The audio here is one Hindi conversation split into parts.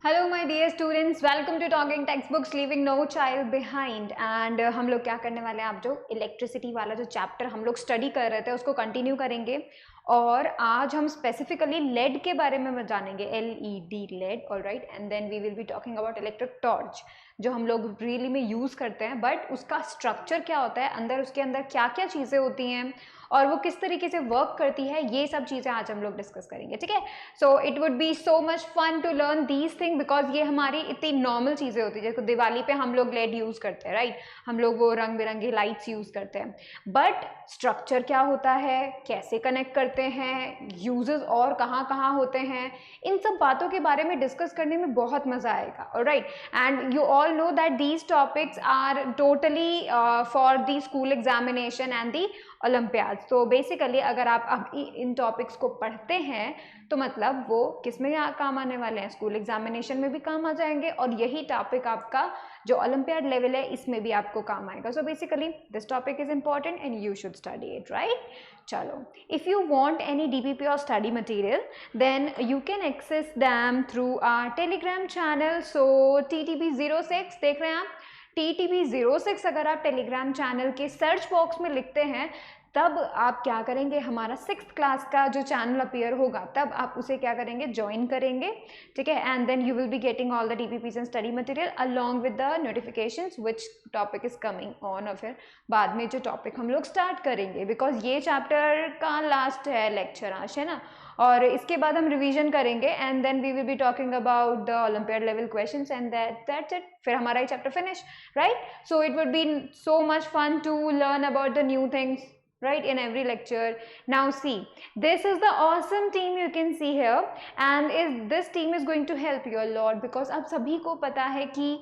Hello my dear students, welcome to Talking Textbooks leaving no child behind. And हम लोग क्या करने वाले हैं, आप जो इलेक्ट्रिसिटी वाला जो चैप्टर हम लोग स्टडी कर रहे थे उसको कंटिन्यू करेंगे। और आज हम स्पेसिफिकली लेड के बारे में जानेंगे, LED LED, alright. And then we will be talking about electric torch जो हम लोग रियली में यूज़ करते हैं, बट उसका स्ट्रक्चर क्या होता है, अंदर उसके अंदर क्या क्या चीज़ें होती हैं और वो किस तरीके से वर्क करती है, ये सब चीज़ें आज हम लोग डिस्कस करेंगे, ठीक है। So it would be so much fun to learn these thing because ये हमारी इतनी नॉर्मल चीज़ें होती है। जैसे दिवाली पे हम लोग लेड यूज़ करते हैं, राइट, हम लोग वो रंग बिरंगी लाइट्स यूज़ करते हैं, बट स्ट्रक्चर क्या होता है, कैसे कनेक्ट करते हैं, यूजेस और कहाँ कहाँ होते हैं, इन सब बातों के बारे में डिस्कस करने में बहुत मज़ा आएगा, alright. And you all know that these topics are totally for the school examination and the olympiad. तो बेसिकली अगर आप अब इन टॉपिक्स को पढ़ते हैं तो मतलब वो किस में काम आने वाले हैं, स्कूल एग्जामिनेशन में भी काम आ जाएंगे, और यही टॉपिक आपका जो ओलंपियाड लेवल है इसमें भी आपको काम आएगा। So basically this topic is important and you should study it, right. चलो, if you want any DPP और study material then you can access them through our Telegram channel. So TTP06 देख रहे हैं आप, TTP06 अगर आप टेलीग्राम चैनल के सर्च बॉक्स में लिखते हैं तब आप क्या करेंगे, हमारा 6th क्लास का जो चैनल अपीयर होगा तब आप उसे क्या करेंगे, ज्वाइन करेंगे, ठीक है। And then you will be getting all the DPPs and study material along with the notifications which topic is coming on, और फिर बाद में जो टॉपिक हम लोग स्टार्ट करेंगे, बिकॉज ये चैप्टर का लास्ट है लेक्चर आज, है ना, और इसके बाद हम रिवीजन करेंगे and then we will be talking about the olympiad level questions and that's it, फिर हमारा ये chapter finish, right. So it would be so much fun to learn about the new things, right, in every lecture. Now see, this is the awesome team you can see here, and this team is going to help you a lot because अब सभी को पता है कि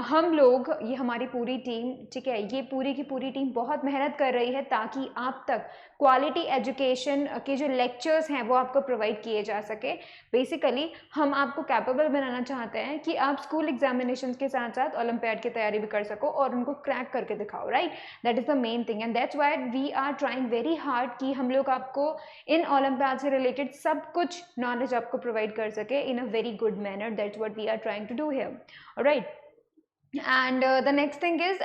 हम लोग, ये हमारी पूरी टीम, ठीक है, ये पूरी की पूरी टीम बहुत मेहनत कर रही है ताकि आप तक क्वालिटी एजुकेशन के जो लेक्चर्स हैं वो आपको प्रोवाइड किए जा सके। बेसिकली हम आपको कैपेबल बनाना चाहते हैं कि आप स्कूल एग्जामिनेशन के साथ साथ ओलंपियाड की तैयारी भी कर सको और उनको क्रैक करके दिखाओ, right. That is the main thing and that's why we are trying very hard कि हम लोग आपको इन ओलंपियाड से रिलेटेड सब कुछ नॉलेज आपको प्रोवाइड कर सके in a very good manner. That's what we are trying to do here, alright. And the next thing is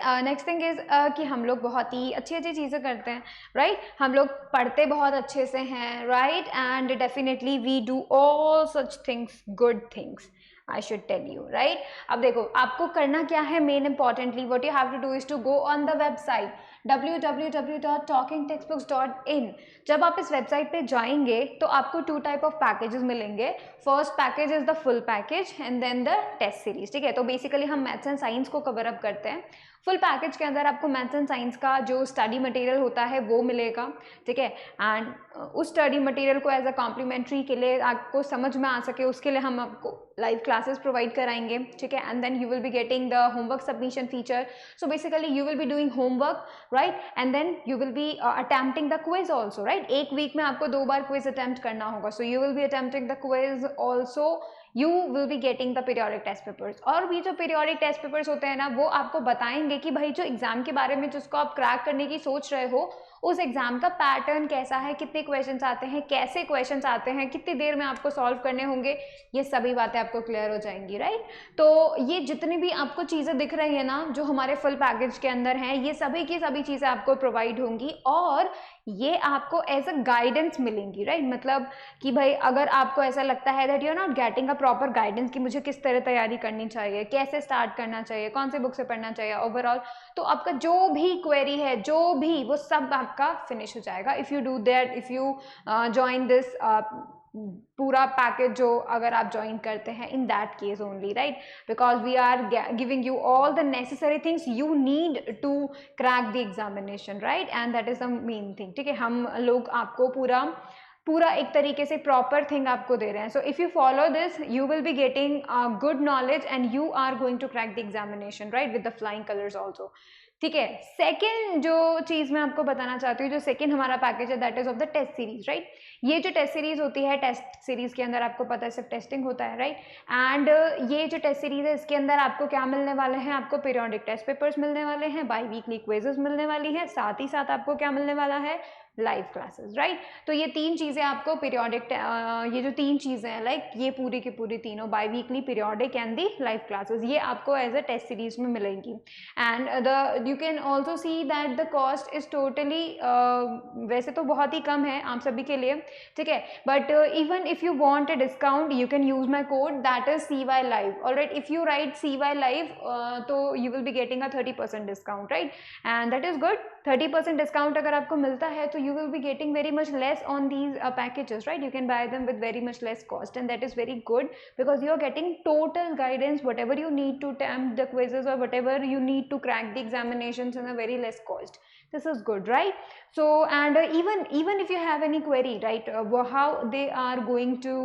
कि हम लोग बहुत ही अच्छी अच्छी चीज़ें करते हैं, राइट, हम लोग पढ़ते बहुत अच्छे से हैं, right, and definitely we do all such things, good things, I should tell you, right. अब देखो आपको करना क्या है, main importantly what you have to do is to go on the website www.talkingtextbooks.in। जब आप इस वेबसाइट पे जाएंगे तो आपको 2 टाइप ऑफ पैकेजेस मिलेंगे। First package is the full package and then the test series, ठीक है। तो बेसिकली हम मैथ्स एंड साइंस को कवर अप करते हैं। फुल पैकेज के अंदर आपको मैथ्स एंड साइंस का जो स्टडी मटेरियल होता है वो मिलेगा, ठीक है। एंड उस स्टडी मटेरियल को एज अ कॉम्प्लीमेंट्री के लिए आपको समझ में आ सके उसके लिए हम आपको लाइव क्लासेस प्रोवाइड कराएंगे, ठीक है। And then you will be getting the homework submission feature. So basically you will be doing homework, right, and then you will be attempting the quiz also, right. एक वीक में आपको 2 बार क्विज अटेम्प्ट करना होगा। So you will be attempting the quiz also, you will be getting the periodic test papers. और भी जो पीरियोडिक टेस्ट पेपर्स होते हैं ना वो आपको बताएंगे कि भाई जो एग्जाम के बारे में जिसको आप क्रैक करने की सोच रहे हो उस एग्जाम का पैटर्न कैसा है, कितने क्वेश्चंस आते हैं, कैसे क्वेश्चंस आते हैं, कितनी देर में आपको सॉल्व करने होंगे, ये सभी बातें आपको क्लियर हो जाएंगी, राइट। तो ये जितनी भी आपको चीज़ें दिख रही है ना जो हमारे फुल पैकेज के अंदर हैं, ये सभी की सभी चीज़ें आपको प्रोवाइड होंगी और ये आपको एज अ गाइडेंस मिलेंगी, राइट। मतलब कि भाई अगर आपको ऐसा लगता है that you are not getting a proper guidance कि मुझे किस तरह तैयारी करनी चाहिए, कैसे स्टार्ट करना चाहिए, कौन से बुक से पढ़ना चाहिए ओवरऑल, तो आपका जो भी क्वेरी है जो भी वो सब आपका फिनिश हो जाएगा if you do that, if you join this पूरा पैकेज जो अगर आप ज्वाइन करते हैं in that case only, right, because we are giving you all the necessary things you need to crack the examination, right, and that is the main thing, ठीक है। हम लोग आपको पूरा एक तरीके से प्रॉपर थिंग आपको दे रहे हैं। So if you follow this you will be getting good knowledge and you are going to crack the examination, right, with the flying colours also, ठीक है। सेकेंड जो चीज़ मैं आपको बताना चाहती हूँ, जो सेकेंड हमारा पैकेज है that is of the test series, right. ये जो टेस्ट सीरीज होती है, टेस्ट सीरीज के अंदर आपको पता है सिर्फ टेस्टिंग होता है, राइट। एंड ये जो टेस्ट सीरीज है इसके अंदर आपको क्या मिलने वाले हैं, आपको पीरियोडिक टेस्ट पेपर्स मिलने वाले हैं, बाई वीकली क्विजेस मिलने वाली है, साथ ही साथ आपको क्या मिलने वाला है, लाइव क्लासेस, राइट। तो ये 3 चीज़ें आपको पीरियोडिक, ये जो 3 चीज़ें हैं लाइक ये पूरी की पूरी तीनों by weekly, periodic and the live classes, ये आपको एज अ टेस्ट सीरीज में मिलेंगी। And you can also see that the cost is totally, वैसे तो बहुत ही कम है आप सभी के लिए, ठीक है, but even if you want a discount you can use my code that is CY Live, alright. If you right CY Live तो you will be getting a 30% discount, right, and that is good. 30% discount अगर आपको मिलता है तो you will be getting very much less on these packages, right? You can buy them with very much less cost, and that is very good because you are getting total guidance, whatever you need to attempt the quizzes or whatever you need to crack the examinations in a very less cost. This is good, right? So and even if you have any query, right, how they are going to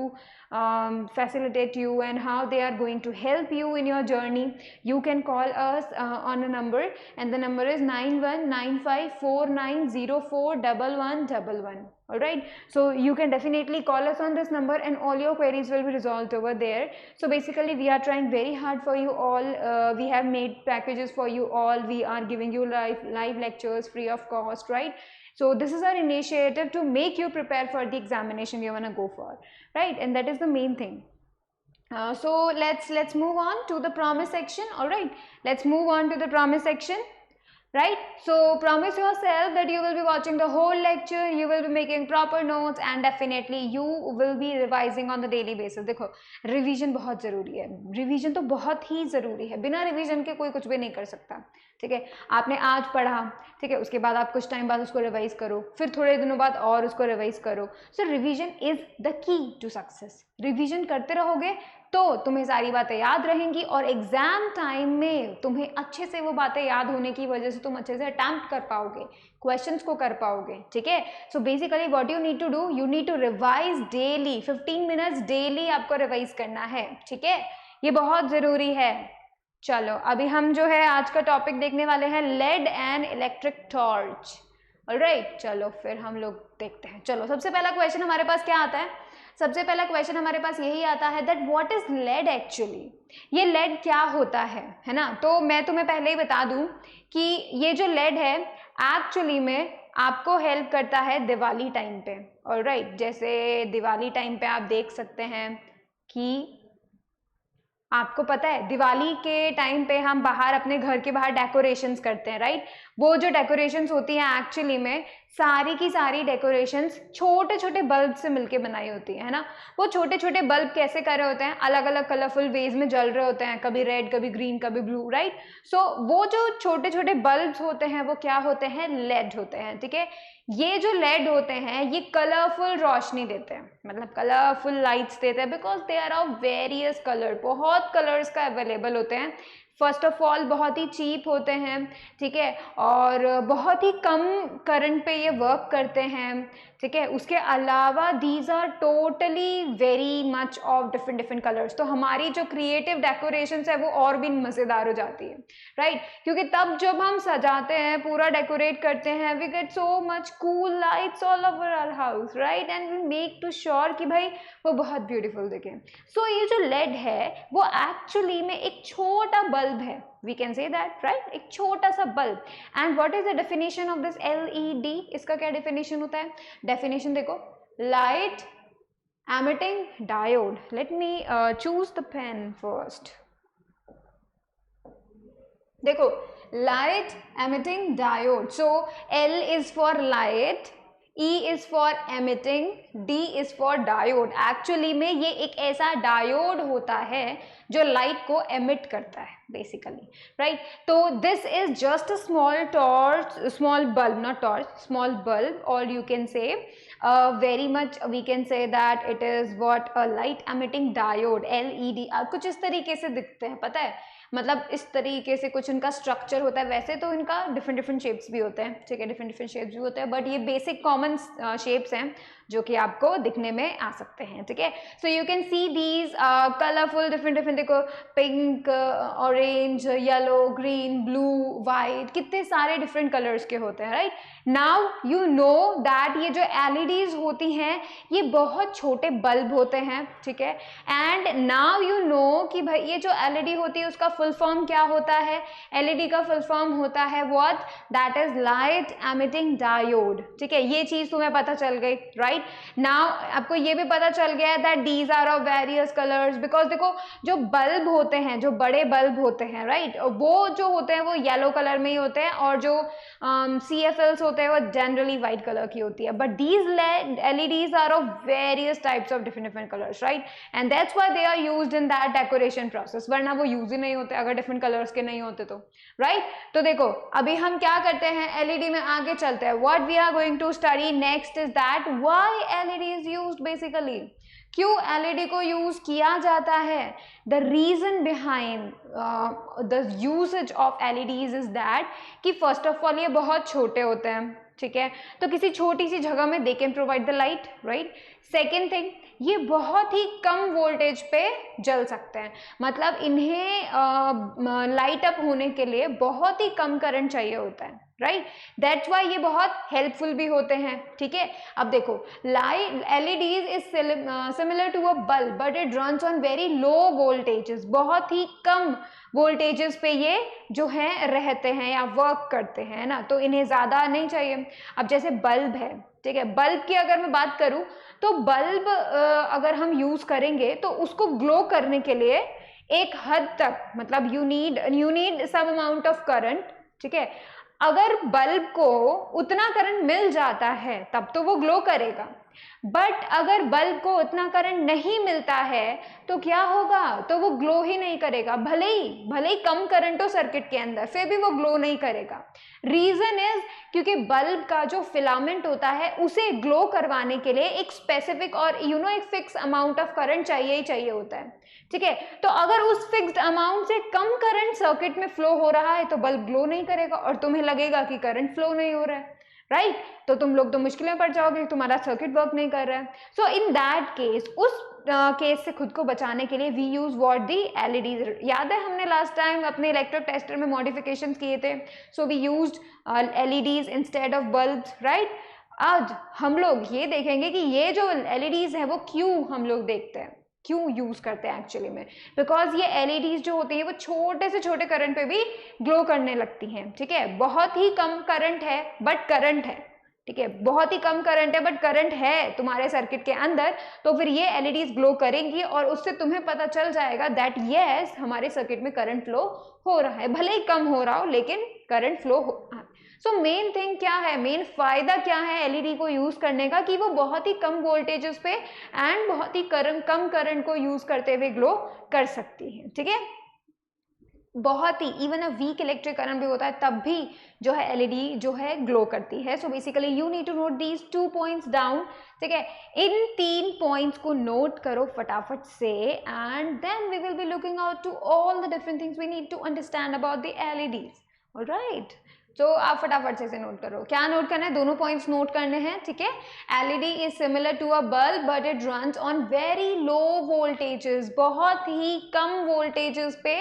facilitate you and how they are going to help you in your journey, you can call us on a number, and the number is 919549041111. All right, so you can definitely call us on this number and all your queries will be resolved over there. So basically we are trying very hard for you all. We have made packages for you all. We are giving you live lectures free of cost, right? So this is our initiative to make you prepare for the examination you want to go for, right? And that is the main thing. So let's move on to the promise section. All right, let's move on to the promise section, right? So promise yourself that you will be watching the whole lecture, you will be making proper notes, and definitely you will be revising on the daily basis. देखो रिवीजन बहुत ज़रूरी है, रिवीजन तो बहुत ही ज़रूरी है, बिना रिवीजन के कोई कुछ भी नहीं कर सकता, ठीक है। आपने आज पढ़ा, ठीक है, उसके बाद आप कुछ टाइम बाद उसको रिवाइज करो, फिर थोड़े दिनों बाद और उसको रिवाइज करो। So revision is the key to success. Revision करते रहोगे तो तुम्हें सारी बातें याद रहेंगी और एग्जाम टाइम में तुम्हें अच्छे से वो बातें याद होने की वजह से तुम अच्छे से अटेम्प्ट कर पाओगे, क्वेश्चंस को कर पाओगे, ठीक है। So basically what you need to do, you need to revise daily, 15 minutes daily आपको रिवाइज करना है, ठीक है, ये बहुत ज़रूरी है। चलो अभी हम जो है आज का टॉपिक देखने वाले हैं LED and electric torch. Alright, चलो फिर हम लोग देखते हैं। चलो सबसे पहला क्वेश्चन हमारे पास क्या आता है, सबसे पहला क्वेश्चन हमारे पास यही आता है that what is LED actually, ये लेड क्या होता है ना। तो मैं तुम्हें पहले ही बता दूं कि ये जो लेड है एक्चुअली में आपको हेल्प करता है दिवाली टाइम पे। ऑलराइट, जैसे दिवाली टाइम पे आप देख सकते हैं कि आपको पता है दिवाली के टाइम पे हम बाहर अपने घर के बाहर डेकोरेशंस करते हैं, राइट। वो जो डेकोरेशंस होती हैं एक्चुअली में सारी की सारी डेकोरेशंस छोटे छोटे बल्ब से मिलके बनाई होती है ना। वो छोटे छोटे बल्ब कैसे कर रहे होते हैं, अलग अलग कलरफुल वेज में जल रहे होते हैं, कभी रेड कभी ग्रीन कभी ब्लू, राइट। सो वो जो छोटे छोटे बल्ब्स होते हैं वो क्या होते हैं, लेड होते हैं, ठीक है। ये जो लेड होते हैं ये कलरफुल रोशनी देते हैं, मतलब कलरफुल लाइट्स देते हैं because they are of various colour, बहुत कलर्स का अवेलेबल होते हैं। फर्स्ट ऑफ ऑल बहुत ही चीप होते हैं, ठीक है, और बहुत ही कम करंट पे ये वर्क करते हैं, ठीक है। उसके अलावा these are totally very much of different different colours. तो हमारी जो क्रिएटिव डेकोरेशंस है वो और भी मज़ेदार हो जाती है, राइट, क्योंकि तब जब हम सजाते हैं पूरा डेकोरेट करते हैं we get so much cool lights all over our house, right, and we make to sure कि भाई वो बहुत ब्यूटीफुल दिखे। सो ये जो लेड है वो एक्चुअली में एक छोटा बल्ब है, we can say that, right, एक छोटा सा bulb. and what is the definition of this LED, इसका क्या definition होता है, definition देखो, light emitting diode। let me choose the pen first। देखो light emitting diode, so L is for light, E is for emitting, D is for diode। Actually में ये एक ऐसा डायोड होता है जो लाइट को एमिट करता है बेसिकली, राइट। तो this is just a small torch, small bulb, not torch, small bulb, और you can say very much we can say that it is what a light emitting diode, LED। कुछ इस तरीके से दिखते हैं, पता है, मतलब इस तरीके से कुछ इनका स्ट्रक्चर होता है। वैसे तो इनका डिफरेंट डिफरेंट शेप्स भी होते हैं, ठीक है, डिफरेंट डिफरेंट शेप्स भी होते हैं, बट ये बेसिक कॉमन शेप्स हैं जो कि आपको दिखने में आ सकते हैं, ठीक है। So you can see these colourful different different, देखो pink, orange, yellow, green, blue, white, कितने सारे डिफरेंट कलर्स के होते हैं, right. Now you know that ये जो LEDs होती हैं ये बहुत छोटे बल्ब होते हैं, ठीक है। एंड नाउ यू नो कि भाई ये जो LED होती है उसका फुल फॉर्म क्या होता है? एलईडी का फुल फॉर्म होता है what? That is light emitting diode. ठीक है, ये चीज तुम्हें पता चल गई, राइट? नाउ आपको ये भी पता चल गया है that these are of various colours, because देखो जो बल्ब होते हैं, जो बड़े बल्ब होते हैं, राइट, वो जो होते हैं वो येलो कलर में ही होते हैं, और जो CFLs होते हैं वो जनरली व्हाइट कलर की होती है, but these LEDs are of various types of different colours, right, and that's why they are used in that decoration process, वरना वो यूज ही नहीं होते अगर डिफरेंट कलर्स के नहीं होते तो, राइट? तो देखो अभी हम क्या करते हैं, एलईडी में आगे चलते हैं। What we are going to study next is that why LED is used basically, क्यों एलईडी को यूज किया जाता है। The reason behind the usage of LEDs is that कि फर्स्ट ऑफ ऑल ये बहुत छोटे होते हैं, ठीक है, तो किसी छोटी सी जगह में they can provide the light, right. Second thing, ये बहुत ही कम वोल्टेज पे जल सकते हैं, मतलब इन्हें लाइट अप होने के लिए बहुत ही कम करंट चाहिए होता है, राइट, दैट्स वाई ये बहुत हेल्पफुल भी होते हैं, ठीक है। अब देखो light LEDs is similar to a bulb but it runs on very low voltages, बहुत ही कम वोल्टेजेस पे ये जो है रहते हैं या वर्क करते हैं ना, तो इन्हें ज़्यादा नहीं चाहिए। अब जैसे बल्ब है, ठीक है, बल्ब की अगर मैं बात करूं तो बल्ब अगर हम यूज करेंगे तो उसको ग्लो करने के लिए एक हद तक, मतलब you need some amount of current, ठीक है। अगर बल्ब को उतना करंट मिल जाता है तब तो वो ग्लो करेगा, बट अगर बल्ब को उतना करंट नहीं मिलता है तो क्या होगा, तो वो ग्लो ही नहीं करेगा, भले ही कम करंट हो सर्किट के अंदर, फिर भी वो ग्लो नहीं करेगा। रीजन इज क्योंकि बल्ब का जो फिलामेंट होता है उसे ग्लो करवाने के लिए एक स्पेसिफिक और एक फिक्स अमाउंट ऑफ करंट चाहिए ही चाहिए होता है, ठीक है। तो अगर उस फिक्स्ड अमाउंट से कम करंट सर्किट में फ्लो हो रहा है तो बल्ब ग्लो नहीं करेगा और तुम्हें लगेगा कि करंट फ्लो नहीं हो रहा है, राइट, तो तुम लोग तो मुश्किल में पड़ जाओगे, तुम्हारा सर्किट वर्क नहीं कर रहा है। सो इन दैट केस, उस केस से खुद को बचाने के लिए we use what the LEDs. याद है हमने लास्ट टाइम अपने इलेक्ट्रिक टेस्टर में मॉडिफिकेशंस किए थे, so we used LEDs instead of bulbs, right. आज हम लोग ये देखेंगे कि ये जो एलईडीज है वो क्यों हम लोग देखते हैं, क्यों यूज करते हैं एक्चुअली में, बिकॉज ये एलईडीज जो होती है वो छोटे से छोटे करंट पे भी ग्लो करने लगती हैं, ठीक है। बहुत ही कम करंट है बट करंट है, ठीक है, बहुत ही कम करंट है बट करंट है तुम्हारे सर्किट के अंदर, तो फिर ये एलईडीज ग्लो करेंगी और उससे तुम्हें पता चल जाएगा दैट यस हमारे सर्किट में करंट फ्लो हो रहा है, भले ही कम हो रहा हो लेकिन करंट फ्लो हो रहा है। सो मेन थिंग क्या है, मेन फायदा क्या है एलईडी को यूज करने का, कि वो बहुत ही कम वोल्टेजेस पे एंड बहुत ही कम करंट को यूज करते हुए ग्लो कर सकती है, ठीक है। बहुत ही even a weak electric current भी होता है तब भी जो है एलईडी जो है ग्लो करती है। So basically you need to note these 2 points down, ठीक है। इन 3 पॉइंट्स को नोट करो फटाफट से and then we will be looking out to all the different things we need to understand about the LEDs, alright. तो आप फटाफट से नोट करो, क्या नोट करना है, दोनों पॉइंट्स नोट करने हैं, ठीक है। LED is similar to a bulb but it runs on very low voltages, बहुत ही कम वोल्टेजेस पे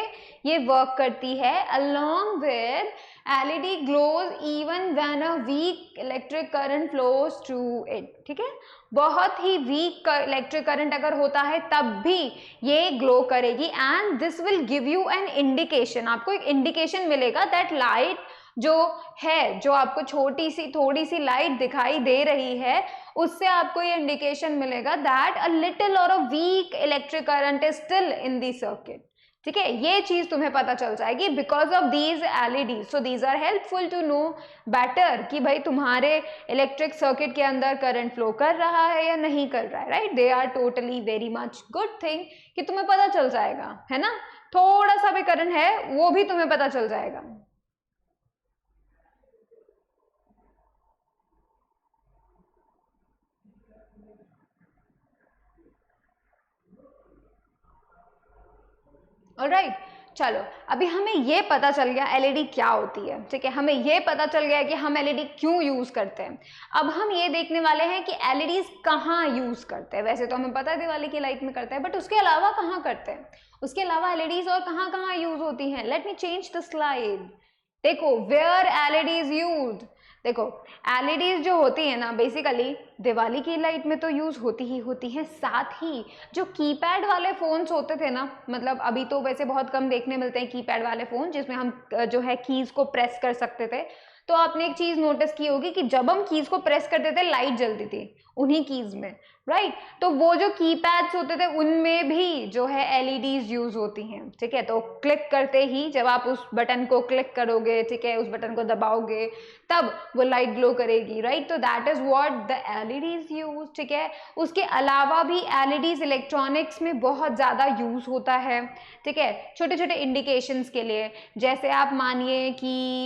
ये वर्क करती है। Along with LED glows even when a weak electric current flows through it, ठीक है। बहुत ही वीक इलेक्ट्रिक करंट अगर होता है तब भी ये ग्लो करेगी and this will give you an indication, आपको एक इंडिकेशन मिलेगा दैट लाइट जो है, जो आपको थोड़ी सी लाइट दिखाई दे रही है, उससे आपको ये इंडिकेशन मिलेगा दैट अ लिटिल और a weak electric current is still in the circuit, ठीक है। ये चीज तुम्हें पता चल जाएगी because of these LED. So these are helpful to know better कि भाई तुम्हारे इलेक्ट्रिक सर्किट के अंदर करंट फ्लो कर रहा है या नहीं कर रहा है, right. They are totally very much good thing कि तुम्हें पता चल जाएगा, है ना, थोड़ा सा भी करंट है वो भी तुम्हें पता चल जाएगा। ऑलराइट, चलो अभी हमें ये पता चल गया एलईडी क्या होती है, ठीक है, हमें ये पता चल गया कि हम एलईडी क्यों यूज करते हैं। अब हम ये देखने वाले हैं कि एलईडीज कहाँ यूज करते हैं। वैसे तो हमें पता है दिवाली की लाइट में करते हैं, बट उसके अलावा कहाँ करते हैं, उसके अलावा एलईडीज और कहाँ कहाँ यूज होती हैं। Let me change the slide. देखो वेयर एलईडी इज यूज्ड, देखो एलईडीज जो होती है ना बेसिकली दिवाली की लाइट में तो यूज होती ही होती है, साथ ही जो कीपैड वाले फोन्स होते थे ना, मतलब अभी तो वैसे बहुत कम देखने मिलते हैं कीपैड वाले फोन जिसमें हम जो है कीज को प्रेस कर सकते थे। तो आपने एक चीज नोटिस की होगी कि जब हम कीज को प्रेस करते थे लाइट जलती थी उन्हीं कीज में, राइट। तो वो जो कीपैड्स होते थे उनमें भी जो है एलईडीज यूज होती हैं, ठीक है। तो क्लिक करते ही जब आप उस बटन को क्लिक करोगे, ठीक है, उस बटन को दबाओगे तब वो लाइट ग्लो करेगी, राइट। तो that is what the LEDs use, ठीक है। उसके अलावा भी एलईडीज इलेक्ट्रॉनिक्स में बहुत ज़्यादा यूज होता है, ठीक है, छोटे छोटे इंडिकेशंस के लिए। जैसे आप मानिए कि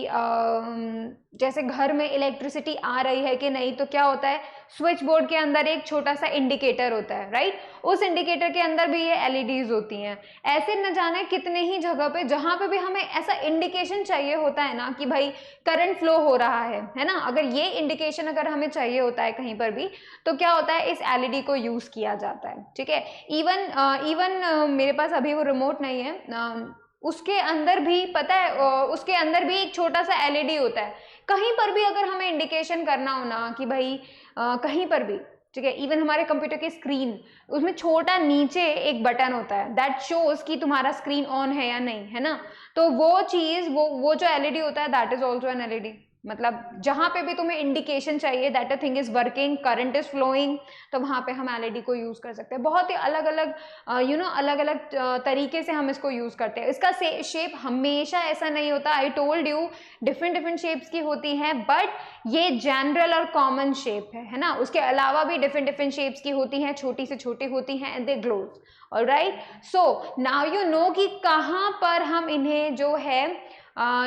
जैसे घर में इलेक्ट्रिसिटी आ रही है कि नहीं, तो क्या होता है स्विच बोर्ड के अंदर एक छोटा सा इंडिकेटर होता है, राइट। उस इंडिकेटर के अंदर भी ये एलईडीज होती हैं। ऐसे न जाने कितने ही जगह पे जहां पे भी हमें ऐसा इंडिकेशन चाहिए होता है ना कि भाई करंट फ्लो हो रहा है ना, अगर ये इंडिकेशन अगर हमें चाहिए होता है कहीं पर भी तो क्या होता है इस एलईडी को यूज किया जाता है, ठीक है। इवन मेरे पास अभी वो रिमोट नहीं है, उसके अंदर भी पता है उसके अंदर भी एक छोटा सा एलईडी होता है। कहीं पर भी अगर हमें इंडिकेशन करना हो ना कि भाई कहीं पर भी, ठीक है, इवन हमारे कंप्यूटर की स्क्रीन उसमें छोटा नीचे एक बटन होता है दैट शोज कि तुम्हारा स्क्रीन ऑन है या नहीं, है ना। तो वो चीज वो जो एलईडी होता है that is also an LED. मतलब जहां पे भी तुम्हें इंडिकेशन चाहिए that a thing is working, current is flowing, तो वहां पे हम एलईडी को यूज कर सकते हैं। बहुत ही अलग अलग अलग अलग तरीके से हम इसको यूज करते हैं। इसका शेप हमेशा ऐसा नहीं होता, आई told you different different shapes की होती हैं, बट ये जनरल और कॉमन शेप है ना। उसके अलावा भी डिफरेंट डिफरेंट शेप्स की होती हैं, छोटी से छोटी होती हैं and they glows, alright. So now you know कि कहाँ पर हम इन्हें जो है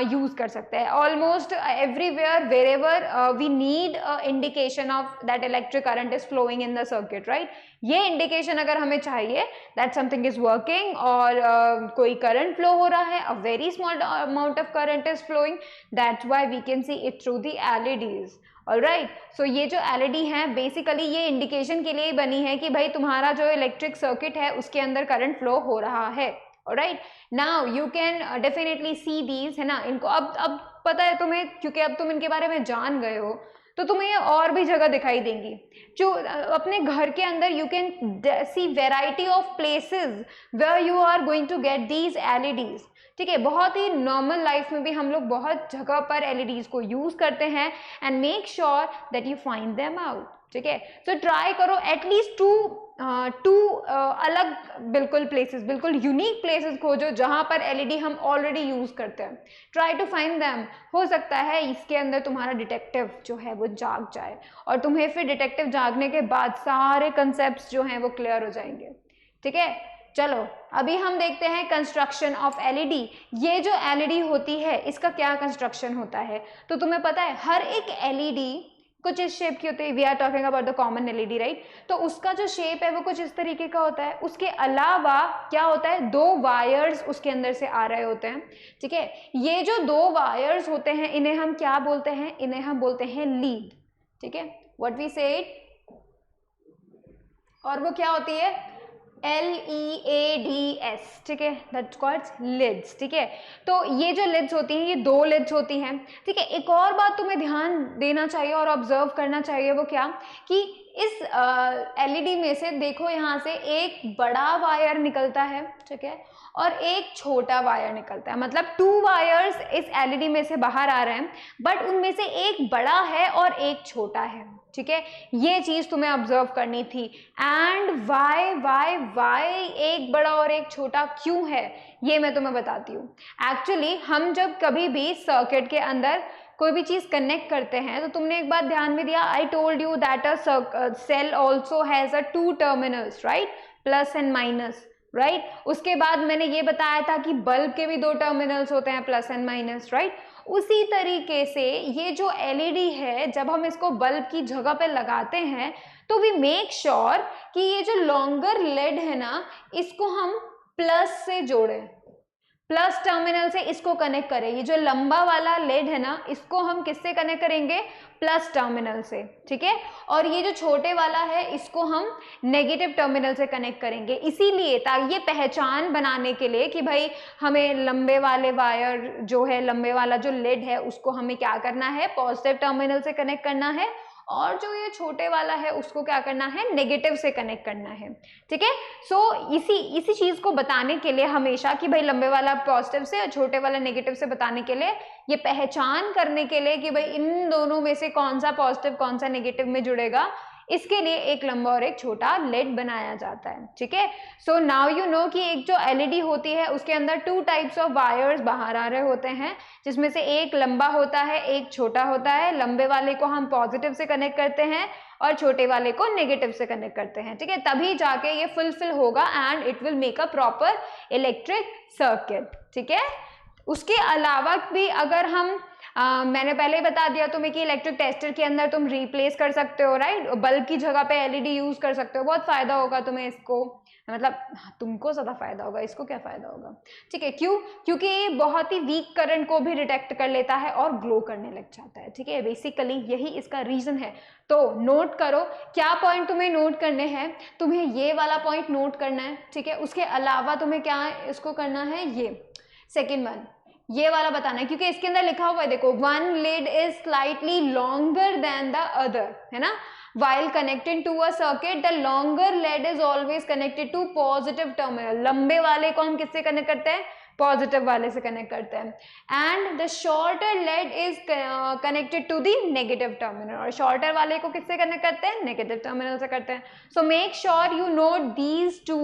यूज कर सकते हैं। Almost everywhere wherever we need indication of that electric current is flowing in the circuit, right. ये इंडिकेशन अगर हमें चाहिए दैट समथिंग इज वर्किंग और कोई करंट फ्लो हो रहा है, a very small amount of current is flowing, that's why we can see it through the LEDs, alright. So ये जो एलईडी है बेसिकली ये इंडिकेशन के लिए ही बनी है कि भाई तुम्हारा जो इलेक्ट्रिक सर्किट है उसके अंदर करंट फ्लो हो रहा है, alright. Now you can definitely see these, है ना। इनको अब पता है तुम्हें, क्योंकि अब तुम इनके बारे में जान गए हो तो तुम्हें ये और भी जगह दिखाई देंगी। जो अपने घर के अंदर you can see variety of places where you are going to get these LEDs, ठीक है। बहुत ही नॉर्मल लाइफ में भी हम लोग बहुत जगह पर एलईडीज को यूज करते हैं and make sure that you find them out, ठीक है। सो ट्राई करो एटलीस्ट टू अलग बिल्कुल प्लेसेस, बिल्कुल यूनिक प्लेसेस खोजो जहां पर एलईडी हम ऑलरेडी यूज करते हैं। Try to find them. हो सकता है इसके अंदर तुम्हारा डिटेक्टिव जो है वो जाग जाए और तुम्हें फिर डिटेक्टिव जागने के बाद सारे कंसेप्ट्स जो हैं वो क्लियर हो जाएंगे, ठीक है। चलो अभी हम देखते हैं कंस्ट्रक्शन ऑफ एलईडी। ये जो एलईडी होती है इसका क्या कंस्ट्रक्शन होता है, तो तुम्हें पता है हर एक एलईडी कुछ इस शेप की होती है। We are talking about the common LED, right. तो उसका जो शेप है वो कुछ इस तरीके का होता है। उसके अलावा क्या होता है, दो वायर्स उसके अंदर से आ रहे होते हैं, ठीक है। ये जो दो वायर्स होते हैं इन्हें हम क्या बोलते हैं, इन्हें हम बोलते हैं लीड, ठीक है, व्हाट वी सेड। और वो क्या होती है, LEADS, ठीक है, दैट्स कॉल्ड लिड्स, ठीक है। तो ये जो लिड्स होती हैं ये दो लिड्स होती हैं, ठीक है। एक और बात तुम्हें ध्यान देना चाहिए और ऑब्जर्व करना चाहिए, वो क्या कि इस एलईडी में से देखो यहाँ से एक बड़ा वायर निकलता है, ठीक है, और एक छोटा वायर निकलता है। मतलब टू वायर्स इस एलईडी में से बाहर आ रहे हैं, बट उनमें से एक बड़ा है और एक छोटा है, ठीक है। ये चीज तुम्हें ऑब्जर्व करनी थी। एंड वाई एक बड़ा और एक छोटा क्यों है ये मैं तुम्हें बताती हूँ। एक्चुअली हम जब कभी भी सर्किट के अंदर कोई भी चीज कनेक्ट करते हैं तो तुमने एक बात ध्यान में दिया, I told you that a cell also has a two terminals, right, plus and minus, right. उसके बाद मैंने ये बताया था कि बल्ब के भी दो टर्मिनल्स होते हैं, प्लस एंड माइनस, राइट। उसी तरीके से ये जो एलईडी है जब हम इसको बल्ब की जगह पे लगाते हैं तो वी मेक श्योर कि ये जो लॉन्गर लेड है ना इसको हम प्लस से जोड़ें, प्लस टर्मिनल से इसको कनेक्ट करें। ये जो लंबा वाला लेड है ना, इसको हम किससे कनेक्ट करेंगे? प्लस टर्मिनल से, ठीक है। और ये जो छोटे वाला है इसको हम नेगेटिव टर्मिनल से कनेक्ट करेंगे, इसीलिए ताकि ये पहचान बनाने के लिए कि भाई हमें लंबे वाले वायर जो है, लंबे वाला जो लेड है उसको हमें क्या करना है? पॉजिटिव टर्मिनल से कनेक्ट करना है, और जो ये छोटे वाला है उसको क्या करना है? नेगेटिव से कनेक्ट करना है, ठीक है। सो इसी चीज को बताने के लिए हमेशा कि भाई लंबे वाला पॉजिटिव से और छोटे वाला नेगेटिव से बताने के लिए, ये पहचान करने के लिए कि भाई इन दोनों में से कौन सा पॉजिटिव कौन सा नेगेटिव में जुड़ेगा, इसके लिए एक लंबा और एक छोटा लेड बनाया जाता है, ठीक है। सो नाउ यू नो कि एक जो एलईडी होती है उसके अंदर 2 टाइप्स ऑफ वायर्स बाहर आ रहे होते हैं, जिसमें से एक लंबा होता है, एक छोटा होता है। लंबे वाले को हम पॉजिटिव से कनेक्ट करते हैं और छोटे वाले को नेगेटिव से कनेक्ट करते हैं, ठीक है। तभी जाके ये फुलफिल होगा and it will make a proper electric circuit, ठीक है। उसके अलावा भी अगर हम मैंने पहले ही बता दिया तुम्हें कि इलेक्ट्रिक टेस्टर के अंदर तुम रिप्लेस कर सकते हो, राइट। बल्ब की जगह पे एलईडी यूज कर सकते हो, बहुत फायदा होगा तुम्हें इसको, मतलब तुमको ज्यादा फायदा होगा, इसको क्या फायदा होगा, ठीक है। क्यों? क्योंकि ये बहुत ही वीक करंट को भी डिटेक्ट कर लेता है और ग्लो करने लग जाता है, ठीक है। बेसिकली यही इसका रीजन है। तो नोट करो, क्या पॉइंट तुम्हें नोट करने हैं? तुम्हें ये वाला पॉइंट नोट करना है, ठीक है। उसके अलावा तुम्हें क्या इसको करना है? ये सेकेंड वन, ये वाला बताना है, क्योंकि इसके अंदर लिखा हुआ है, देखो, one lead is slightly longer than the other, है ना। while connecting to a circuit the longer lead is always connected to positive terminal। लंबे वाले को हम किससे कनेक्ट करते हैं? पॉजिटिव वाले से कनेक्ट करते हैं। And the shorter lead is connected to the negative terminal, और शॉर्टर वाले को किससे कनेक्ट करते हैं? नेगेटिव टर्मिनल से करते हैं। सो make sure you note these 2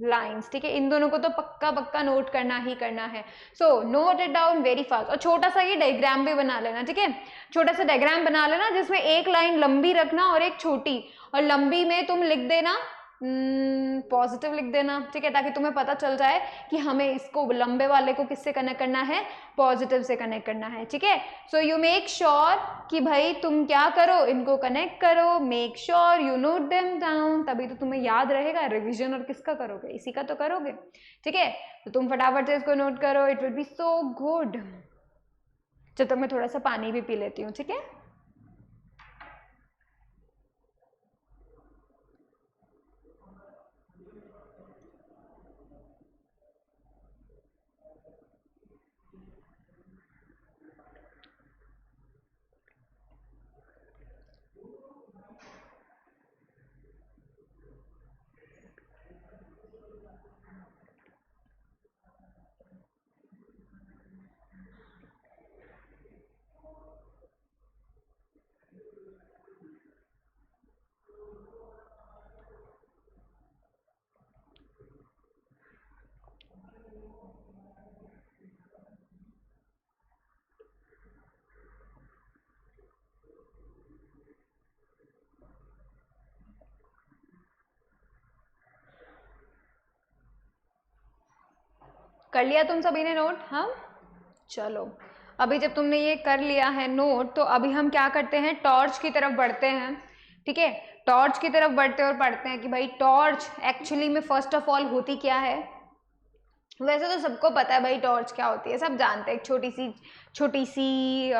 lines, ठीक है। इन दोनों को तो पक्का पक्का नोट करना ही करना है। So note it down very fast, और छोटा सा ये डायग्राम भी बना लेना, ठीक है। छोटा सा डायग्राम बना लेना जिसमें एक लाइन लंबी रखना और एक छोटी, और लंबी में तुम लिख देना पॉजिटिव लिख देना, ठीक है, ताकि तुम्हें पता चल जाए कि हमें इसको लंबे वाले को किससे कनेक्ट करना है? पॉजिटिव से कनेक्ट करना है, ठीक है। सो यू मेक श्योर कि भाई तुम क्या करो, इनको कनेक्ट करो, make sure you note them down, तभी तो तुम्हें याद रहेगा। रिवीजन और किसका करोगे? इसी का तो करोगे, ठीक है। तो तुम फटाफट से इसको नोट करो, it will be so good. जब तक मैं थोड़ा सा पानी भी पी लेती हूँ, ठीक है। कर लिया तुम सभी ने नोट? हाँ, चलो अभी जब तुमने ये कर लिया है नोट, तो अभी हम क्या करते हैं? टॉर्च की तरफ बढ़ते हैं, ठीक है। टॉर्च की तरफ बढ़ते और पढ़ते हैं कि भाई टॉर्च एक्चुअली में फर्स्ट ऑफ ऑल होती क्या है। वैसे तो सबको पता है भाई टॉर्च क्या होती है, सब जानते हैं। एक छोटी सी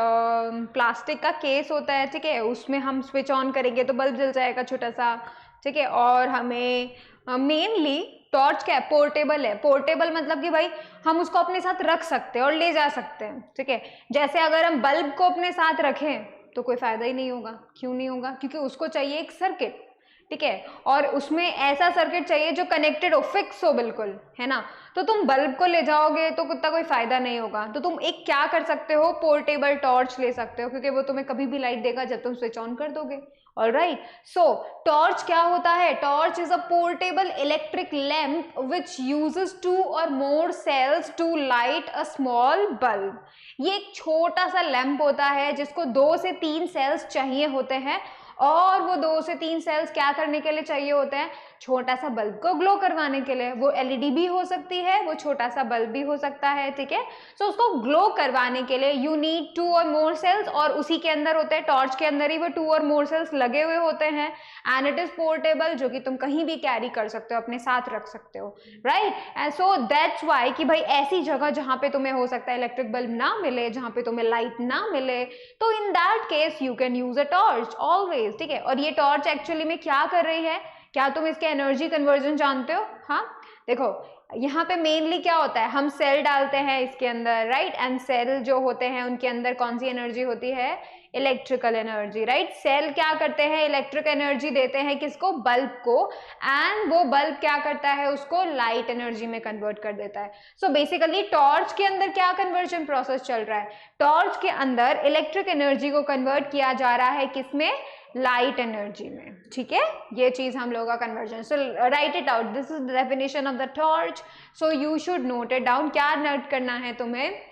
प्लास्टिक का केस होता है, ठीक है। उसमें हम स्विच ऑन करेंगे तो बल्ब जल जाएगा छोटा सा, ठीक है। और हमें मेनली टॉर्च क्या है? पोर्टेबल है। पोर्टेबल मतलब कि भाई हम उसको अपने साथ रख सकते हैं और ले जा सकते हैं, ठीक है। जैसे अगर हम बल्ब को अपने साथ रखें तो कोई फायदा ही नहीं होगा। क्यों नहीं होगा? क्योंकि उसको चाहिए एक सर्किट, ठीक है, और उसमें ऐसा सर्किट चाहिए जो कनेक्टेड हो, फिक्स हो बिल्कुल, है ना। तो तुम बल्ब को ले जाओगे तो कितना कोई फायदा नहीं होगा। तो तुम एक क्या कर सकते हो? पोर्टेबल टॉर्च ले सकते हो, क्योंकि वो तुम्हें कभी भी लाइट देगा जब तुम स्विच ऑन कर दोगे। ऑलराइट, सो टॉर्च क्या होता है? Torch is a portable electric lamp which uses 2 or more cells to light a small bulb। ये एक छोटा सा लैंप होता है जिसको 2 से 3 सेल्स चाहिए होते हैं, और वो 2 से 3 सेल्स क्या करने के लिए चाहिए होते हैं, छोटा सा बल्ब को ग्लो करवाने के लिए। वो एलईडी भी हो सकती है, वो छोटा सा बल्ब भी हो सकता है, ठीक है। सो उसको ग्लो करवाने के लिए यू नीड 2 और मोर सेल्स, और उसी के अंदर होते हैं, टॉर्च के अंदर ही वो 2 और मोर सेल्स लगे हुए होते हैं। एंड इट इज पोर्टेबल, जो कि तुम कहीं भी कैरी कर सकते हो, अपने साथ रख सकते हो, right. And so that's why कि भाई ऐसी जगह जहां पे तुम्हें हो सकता है इलेक्ट्रिक बल्ब ना मिले, जहां पे तुम्हें लाइट ना मिले, तो इन that case you can use a torch always, ठीक है। और ये टॉर्च एक्चुअली में क्या कर रही है, क्या तुम इसके एनर्जी कन्वर्जन जानते हो? हाँ, देखो यहाँ पे मेनली क्या होता है, हम सेल डालते हैं इसके अंदर, राइट। एंड सेल जो होते हैं उनके अंदर कौन सी एनर्जी होती है, इलेक्ट्रिकल एनर्जी, राइट। सेल क्या करते हैं, इलेक्ट्रिक एनर्जी देते हैं किसको, बल्ब को, एंड वो बल्ब क्या करता है, उसको लाइट एनर्जी में कन्वर्ट कर देता है। सो बेसिकली टॉर्च के अंदर क्या कन्वर्जन प्रोसेस चल रहा है, टॉर्च के अंदर इलेक्ट्रिक एनर्जी को कन्वर्ट किया जा रहा है किसमें, लाइट एनर्जी में, ठीक है। ये चीज हम लोगों का conversion. So right it out, this is the definition of the torch, so you should note it down. क्या नोट करना है तुम्हें,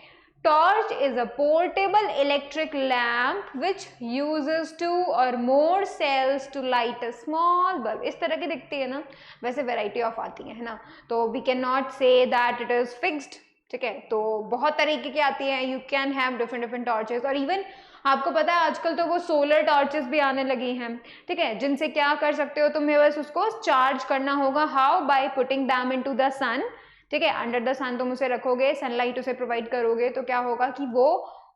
torch is a portable electric lamp which uses 2 or more cells to light a small bulb। इस तरह की दिखती है ना, वैसे वेराइटी ऑफ आती है ना, तो we cannot say that it is fixed, ठीक है। तो बहुत तरीके की आती है, you can have different different torches, और even आपको पता है आजकल तो वो सोलर टॉर्चेस भी आने लगी हैं, ठीक है, जिनसे क्या कर सकते हो, तुम्हें बस उसको चार्ज करना होगा, how, by putting them into the sun, ठीक है। अंडर द सन तुम उसे रखोगे, सनलाइट उसे प्रोवाइड करोगे, तो क्या होगा कि वो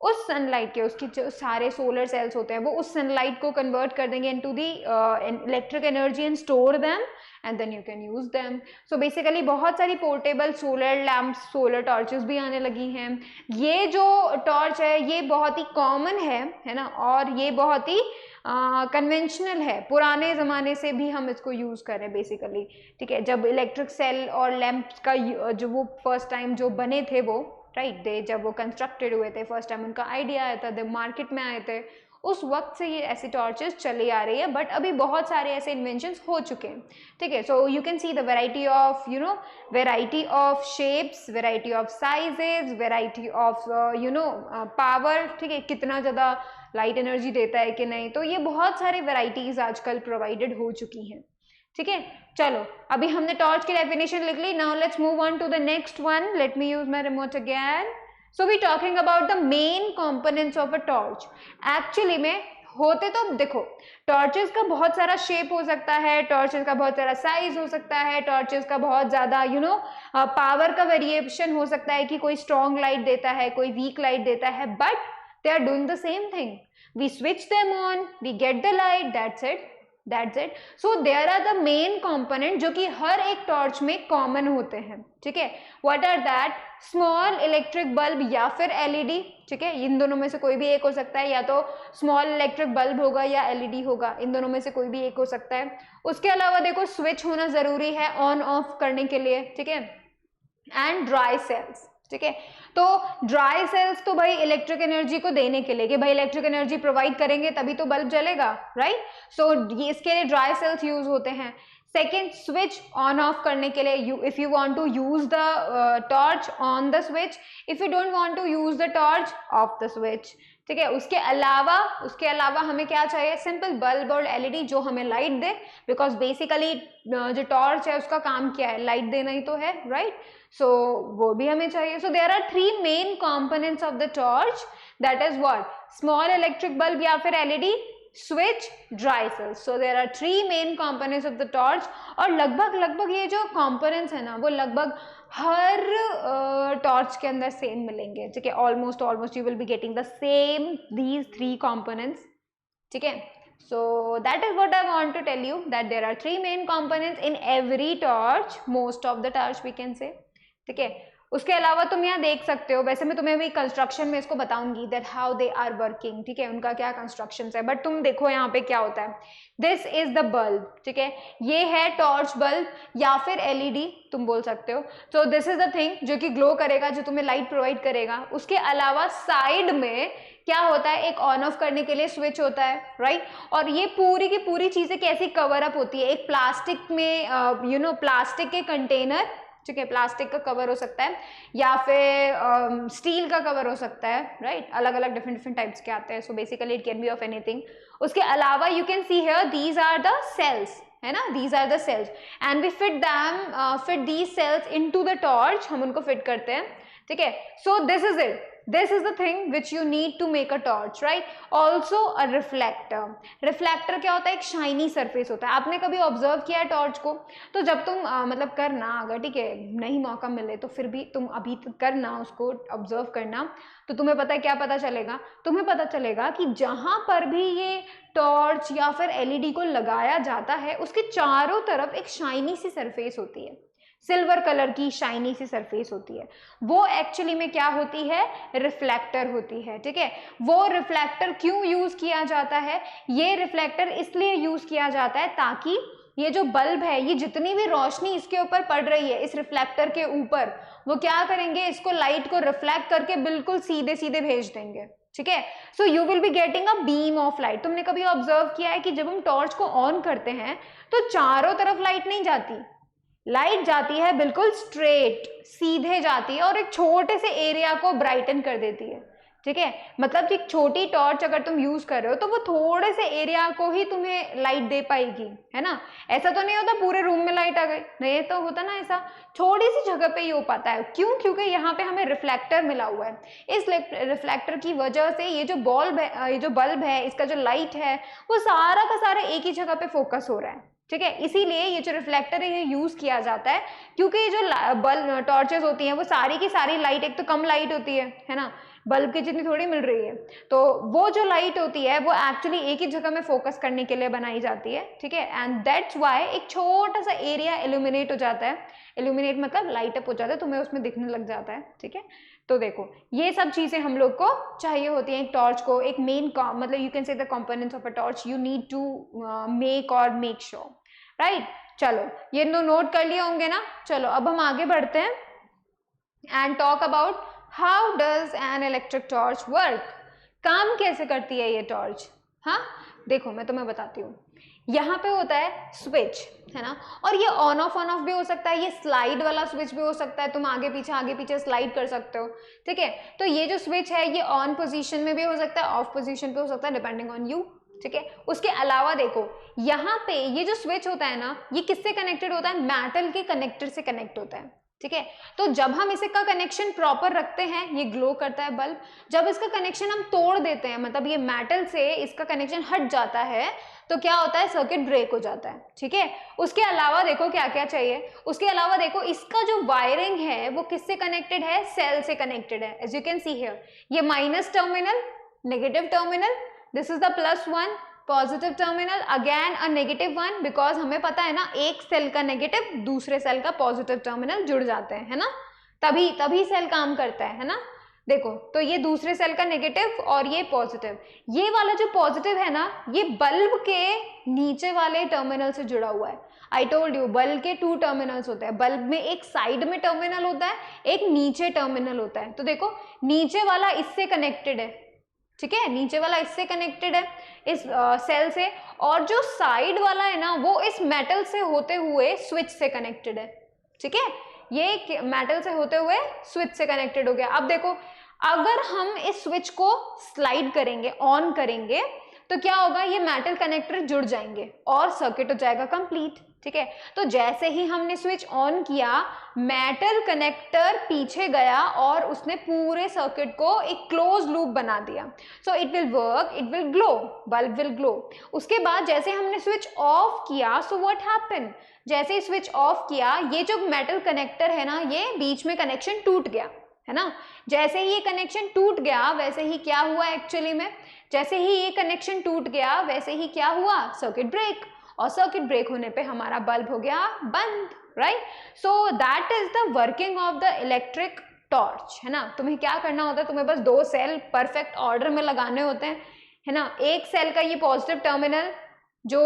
उस सनलाइट के, उसकी जो सारे सोलर सेल्स होते हैं वो उस सनलाइट को कन्वर्ट कर देंगे into the electric energy and store them, and then you can use them. So basically बहुत सारी portable solar lamps, solar torches भी आने लगी हैं। ये जो टॉर्च है ये बहुत ही कॉमन है ना, और ये बहुत ही कन्वेंशनल है, पुराने ज़माने से भी हम इसको यूज़ कर रहे हैं बेसिकली, ठीक है। जब इलेक्ट्रिक सेल और लैंप्स का जो वो फर्स्ट टाइम जो बने थे वो, राइट, दे जब वो कंस्ट्रक्टेड हुए थे, फर्स्ट टाइम उनका आइडिया आया था, जब मार्केट में आए थे, उस वक्त से ये ऐसी टॉर्चेस चली आ रही है। बट अभी बहुत सारे ऐसे इन्वेंशंस हो चुके हैं, ठीक है। So you can see the variety of variety of shapes, variety of sizes, variety of power, ठीक है, कितना ज़्यादा लाइट एनर्जी देता है कि नहीं, तो ये बहुत सारे वेराइटीज आजकल प्रोवाइडेड हो चुकी हैं, ठीक है। चलो अभी हमने टॉर्च की डेफिनेशन लिख ली, now let's move on to the next one, let me use my remote again. So we talking about the main components of a torch. Actually में होते तो देखो, टॉर्चेस का बहुत सारा शेप हो सकता है, टॉर्चेस का बहुत सारा साइज हो सकता है, टॉर्चेस का बहुत ज्यादा पावर का वेरिएशन हो सकता है कि कोई स्ट्रॉन्ग लाइट देता है, कोई वीक लाइट देता है, but they are doing the same thing. We switch them on, we get the light, that's it. So there are the main component जो कि हर एक टॉर्च में कॉमन होते हैं, ठीक है। What are that? Small electric bulb या फिर एलईडी, ठीक है, इन दोनों में से कोई भी एक हो सकता है, या तो स्मॉल इलेक्ट्रिक बल्ब होगा या एलईडी होगा, इन दोनों में से कोई भी एक हो सकता है। उसके अलावा देखो स्विच होना जरूरी है ऑन ऑफ करने के लिए, ठीक है। एंड ड्राई सेल्स, ठीक है। तो ड्राई सेल्स तो भाई इलेक्ट्रिक एनर्जी को देने के लिए, कि भाई इलेक्ट्रिक एनर्जी प्रोवाइड करेंगे तभी तो बल्ब जलेगा, राइट। सो इसके लिए ड्राई सेल्स यूज होते हैं। सेकेंड, स्विच ऑन ऑफ करने के लिए, if you want to use the torch on the switch, if you don't want to use the torch off the switch, ठीक है। उसके अलावा हमें क्या चाहिए, सिंपल बल्ब और एलईडी जो हमें लाइट दे, बिकॉज बेसिकली जो टॉर्च है उसका काम क्या है, लाइट देना ही तो है, राइट। सो वो भी हमें चाहिए। So there are 3 main components of the torch, that is what, small electric bulb या फिर LED, switch, dry cells. So there are 3 main components of the torch. और लगभग ये जो कंपोनेंट्स है ना, वो लगभग हर टॉर्च के अंदर सेम मिलेंगे, ठीक है। Almost you will be getting the same these 3 components, ठीक है। So that is what I want to tell you, that there are 3 main components in every torch, most of the torch we can say, ठीक है। उसके अलावा तुम यहाँ देख सकते हो, वैसे मैं तुम्हें भी कंस्ट्रक्शन में इसको बताऊंगी that how they are working, ठीक है, उनका क्या कंस्ट्रक्शन है, बट तुम देखो यहाँ पे क्या होता है। दिस इज द बल्ब, ठीक है, ये है टॉर्च बल्ब या फिर एलईडी तुम बोल सकते हो। सो दिस इज द थिंग जो कि ग्लो करेगा, जो तुम्हें लाइट प्रोवाइड करेगा। उसके अलावा साइड में क्या होता है, एक ऑन ऑफ करने के लिए स्विच होता है, राइट। और ये पूरी की पूरी चीजें कैसी कवर अप होती है, एक प्लास्टिक में प्लास्टिक के कंटेनर, ठीक है, प्लास्टिक का कवर हो सकता है या फिर स्टील का कवर हो सकता है, राइट, अलग अलग डिफरेंट टाइप्स के आते हैं, so basically it can be of anything. उसके अलावा you can see here these are the cells, है ना, these are the cells and we fit these cells into the torch, हम उनको फिट करते हैं, ठीक है। So this is it, this is the thing which you need to make a torch, right? Also a reflector, reflector क्या होता है, एक शाइनी सरफेस होता है। आपने कभी ऑब्जर्व किया है टॉर्च को? तो जब तुम मतलब करना, अगर ठीक है नहीं मौका मिले तो फिर भी तुम अभी करना, उसको ऑब्जर्व करना, तो तुम्हें पता है क्या पता चलेगा, तुम्हें पता चलेगा कि जहां पर भी ये टॉर्च या फिर एलईडी को लगाया जाता है उसके चारों तरफ एक शाइनी सी सरफेस होती है, सिल्वर कलर की शाइनी सी सरफेस होती है, वो एक्चुअली में क्या होती है, रिफ्लेक्टर होती है, ठीक है। वो रिफ्लेक्टर क्यों यूज किया जाता है, ये रिफ्लेक्टर इसलिए यूज किया जाता है ताकि ये जो बल्ब है, ये जितनी भी रोशनी इसके ऊपर पड़ रही है इस रिफ्लेक्टर के ऊपर, वो क्या करेंगे, इसको लाइट को रिफ्लेक्ट करके बिल्कुल सीधे सीधे भेज देंगे, ठीक है। So you will be getting a beam of light. तुमने कभी ऑब्जर्व किया है कि जब हम टॉर्च को ऑन करते हैं तो चारों तरफ लाइट नहीं जाती, लाइट जाती है बिल्कुल स्ट्रेट, सीधे जाती है और एक छोटे से एरिया को ब्राइटन कर देती है, ठीक है। मतलब एक छोटी टॉर्च अगर तुम यूज कर रहे हो तो वो थोड़े से एरिया को ही तुम्हें लाइट दे पाएगी, है ना। ऐसा तो नहीं होता पूरे रूम में लाइट आ गई, नहीं तो होता ना, ऐसा थोड़ी सी जगह पे ही हो पाता है। क्यों? क्योंकि यहाँ पे हमें रिफ्लेक्टर मिला हुआ है, इस रिफ्लेक्टर की वजह से ये जो बल्ब है, इसका जो लाइट है वो सारा का सारा एक ही जगह पे फोकस हो रहा है, ठीक है। इसीलिए ये जो रिफ्लेक्टर है ये यूज किया जाता है, क्योंकि ये जो बल्ब टॉर्चेस होती हैं वो सारी की सारी लाइट, एक तो कम लाइट होती है ना, बल्ब की जितनी थोड़ी मिल रही है, तो वो जो लाइट होती है वो एक्चुअली एक ही जगह में फोकस करने के लिए बनाई जाती है, ठीक है। एंड दैट्स व्हाई एक छोटा सा एरिया इल्यूमिनेट हो जाता है, इल्यूमिनेट मतलब लाइट अप हो जाता है, तुम्हें उसमें दिखने लग जाता है, ठीक है। तो देखो ये सब चीजें हम लोग को चाहिए होती हैं एक टॉर्च को, एक मेन मतलब you can say the components of a torch you need to make sure, right. चलो ये नोट कर लिए होंगे ना। चलो अब हम आगे बढ़ते हैं and talk about how does N electric torch work, काम कैसे करती है ये टॉर्च। हाँ देखो मैं तुम्हें बताती हूँ, यहाँ पे होता है स्विच, है ना, और ये ऑन ऑफ भी हो सकता है, ये स्लाइड वाला स्विच भी हो सकता है, तुम आगे पीछे स्लाइड कर सकते हो, ठीक है। तो ये जो स्विच है ये ऑन पोजीशन में भी हो सकता है, ऑफ पोजीशन पे हो सकता है, डिपेंडिंग ऑन यू, ठीक है। उसके अलावा देखो यहाँ पे ये जो स्विच होता है ना, ये किससे कनेक्टेड होता है, मेटल के कनेक्टर से कनेक्ट होता है, ठीक है। तो जब हम इसका कनेक्शन प्रॉपर रखते हैं ये ग्लो करता है बल्ब, जब इसका कनेक्शन हम तोड़ देते हैं, मतलब ये मेटल से इसका कनेक्शन हट जाता है, तो क्या होता है, सर्किट ब्रेक हो जाता है, ठीक है। उसके अलावा देखो क्या क्या चाहिए, उसके अलावा देखो इसका जो वायरिंग है वो किससे कनेक्टेड है, सेल से कनेक्टेड है। As you can see here, ये minus terminal, negative terminal, this is the +1, positive terminal, again a -1, because हमें पता है ना एक सेल का नेगेटिव दूसरे सेल का पॉजिटिव टर्मिनल जुड़ जाते हैं, है ना, तभी सेल काम करता है ना। देखो तो ये दूसरे सेल का नेगेटिव और ये पॉजिटिव, ये वाला जो पॉजिटिव है ना ये बल्ब के नीचे वाले टर्मिनल से जुड़ा हुआ है। आई टोल्ड यू बल्ब के 2 टर्मिनल्स होते हैं, बल्ब में एक साइड में टर्मिनल होता है, एक नीचे टर्मिनल होता है। तो देखो नीचे वाला इससे कनेक्टेड है, ठीक है, नीचे वाला इससे कनेक्टेड है इस सेल से, और जो साइड वाला है ना वो इस मेटल से होते हुए स्विच से कनेक्टेड है, ठीक है। ये मेटल से होते हुए स्विच से कनेक्टेड हो गया। अब देखो अगर हम इस स्विच को स्लाइड करेंगे, ऑन करेंगे, तो क्या होगा, ये मेटल कनेक्टर जुड़ जाएंगे और सर्किट हो जाएगा कंप्लीट, ठीक है। तो जैसे ही हमने स्विच ऑन किया मेटल कनेक्टर पीछे गया और उसने पूरे सर्किट को एक क्लोज लूप बना दिया। So it will work, it will glow, bulb will glow. उसके बाद जैसे हमने स्विच ऑफ किया, सो व्हाट हैपेंड, जैसे ही स्विच ऑफ किया ये जो मेटल कनेक्टर है ना ये बीच में कनेक्शन टूट गया, है ना। जैसे ही ये कनेक्शन टूट गया वैसे ही क्या हुआ एक्चुअली में, जैसे ही ये कनेक्शन टूट गया वैसे ही क्या हुआ, सर्किट ब्रेक, और सर्किट ब्रेक होने पे हमारा बल्ब हो गया बंद, right. So that is the working of the electric torch, है ना। तुम्हें क्या करना होता है, तुम्हें बस 2 सेल परफेक्ट ऑर्डर में लगाने होते हैं, है ना। एक सेल का ये पॉजिटिव टर्मिनल जो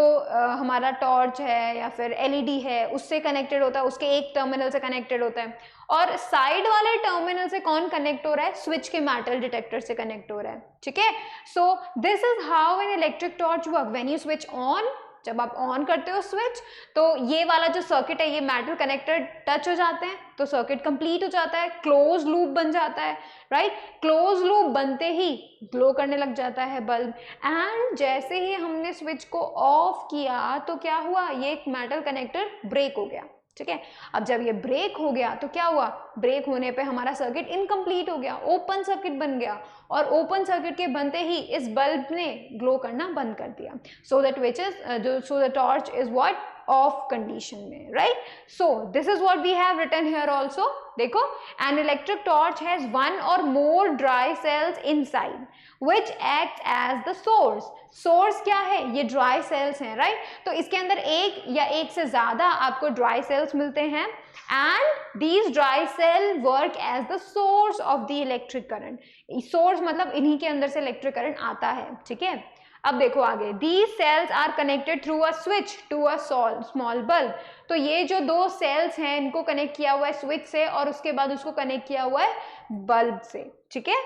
हमारा टॉर्च है या फिर एलईडी है उससे कनेक्टेड होता है, उसके एक टर्मिनल से कनेक्टेड होता है, और साइड वाले टर्मिनल से कौन कनेक्ट हो रहा है, स्विच के मेटल डिटेक्टर से कनेक्ट हो रहा है, ठीक है। So this is how an electric torch work, when you switch on जब आप ऑन करते हो स्विच तो ये वाला जो सर्किट है, ये मेटल कनेक्टर टच हो जाते हैं तो सर्किट कंप्लीट हो जाता है, क्लोज लूप बन जाता है, राइट। क्लोज लूप बनते ही ग्लो करने लग जाता है बल्ब। एंड जैसे ही हमने स्विच को ऑफ किया तो क्या हुआ, ये एक मेटल कनेक्टर ब्रेक हो गया, ठीक है। अब जब ये ब्रेक हो गया तो क्या हुआ, ब्रेक होने पे हमारा सर्किट इनकम्प्लीट हो गया, ओपन सर्किट बन गया, और ओपन सर्किट के बनते ही इस बल्ब ने ग्लो करना बंद कर दिया। So that which is so the torch is what, off condition में, right. So this is what we have written here also. देखो, an electric torch has one or more dry cells inside which acts as the source। Source क्या है, ये ड्राई सेल्स हैं, राइट। तो इसके अंदर एक या एक से ज्यादा आपको ड्राई सेल्स मिलते हैं and these dry cell work as the source of the electric current. Source मतलब इन्हीं के अंदर से इलेक्ट्रिक करंट आता है, ठीक है। अब देखो आगे, these cells are connected through a switch to a small bulb. तो ये जो दो सेल्स हैं इनको कनेक्ट किया हुआ है स्विच से और उसके बाद उसको कनेक्ट किया हुआ है बल्ब से, ठीक है।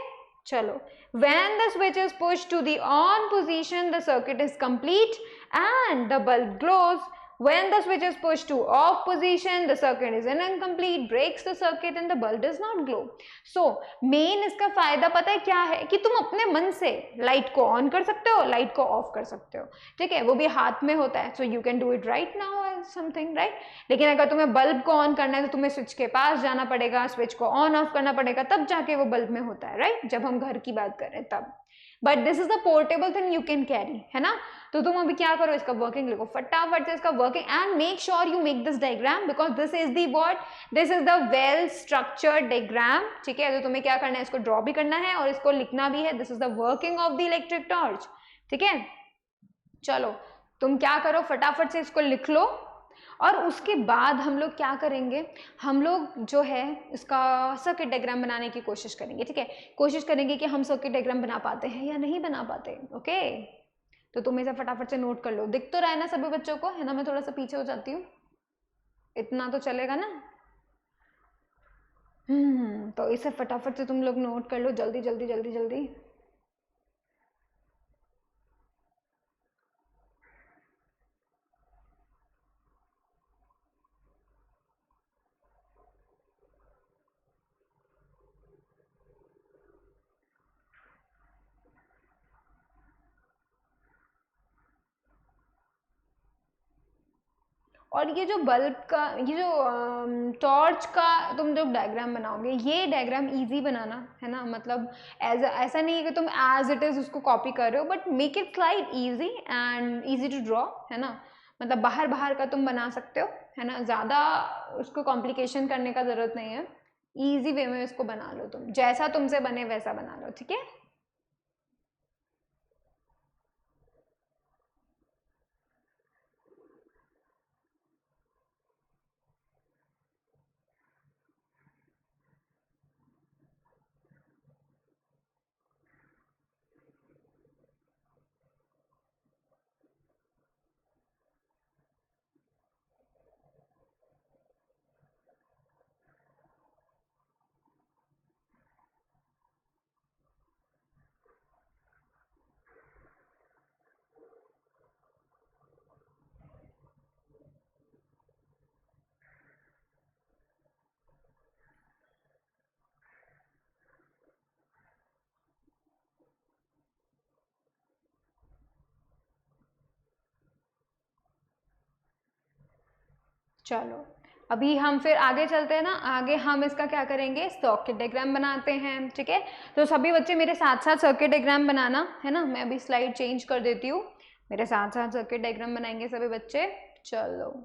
चलो, when the switch is pushed to the on position the circuit is complete and the bulb glows। when the switch is pushed to off position the circuit is incomplete, breaks the circuit and the bulb does not glow। so main इसका फायदा पता है क्या है कि तुम अपने मन से लाइट को ऑन कर सकते हो, लाइट को ऑफ कर सकते हो, ठीक है, वो भी हाथ में होता है। so you can do it right now as something, right। लेकिन अगर तुम्हें बल्ब को ऑन करना है तो तुम्हें स्विच के पास जाना पड़ेगा, स्विच को ऑन ऑफ करना पड़ेगा, तब जाके वो बल्ब में होता है, राइट, जब हम घर की बात करें तब। But this is the portable thing you can carry, है ना। तो तुम अभी क्या करो, इसका वर्किंग लिखो फटाफट से, इसका working, and make sure you make this diagram because this is the what, this is the well structured diagram, ठीक है। तो तुम्हें क्या करना है, इसको ड्रॉ भी करना है और इसको लिखना भी है। This is the working of the electric torch, ठीक है। चलो तुम क्या करो, फटाफट से इसको लिख लो और उसके बाद हम लोग क्या करेंगे, हम लोग जो है इसका सर्किट डायग्राम बनाने की कोशिश करेंगे, ठीक है। कोशिश करेंगे कि हम सर्किट डायग्राम बना पाते हैं या नहीं बना पाते, ओके। तो तुम इसे फटाफट से नोट कर लो, दिख तो रहा है ना सभी बच्चों को, है ना। मैं थोड़ा सा पीछे हो जाती हूँ, इतना तो चलेगा ना। तो इसे फटाफट से तुम लोग नोट कर लो, जल्दी जल्दी जल्दी जल्दी। और ये जो बल्ब का, ये जो टॉर्च का तुम जब डायग्राम बनाओगे, ये डायग्राम इजी बनाना, है ना। मतलब ऐसा नहीं है कि तुम एज इट इज उसको कॉपी कर रहे हो, but make it slide easy and easy to draw, है ना। मतलब बाहर बाहर का तुम बना सकते हो, है ना, ज़्यादा उसको कॉम्प्लिकेशन करने का ज़रूरत नहीं है। ईजी वे में इसको बना लो, तुम जैसा तुमसे बने वैसा बना लो, ठीक है। चलो अभी हम फिर आगे चलते हैं ना, आगे हम इसका क्या करेंगे, सर्किट डायग्राम बनाते हैं, ठीक है। तो सभी बच्चे मेरे साथ साथ सर्किट डायग्राम बनाना, है ना। मैं अभी स्लाइड चेंज कर देती हूँ, मेरे साथ साथ सर्किट डायग्राम बनाएंगे सभी बच्चे। चलो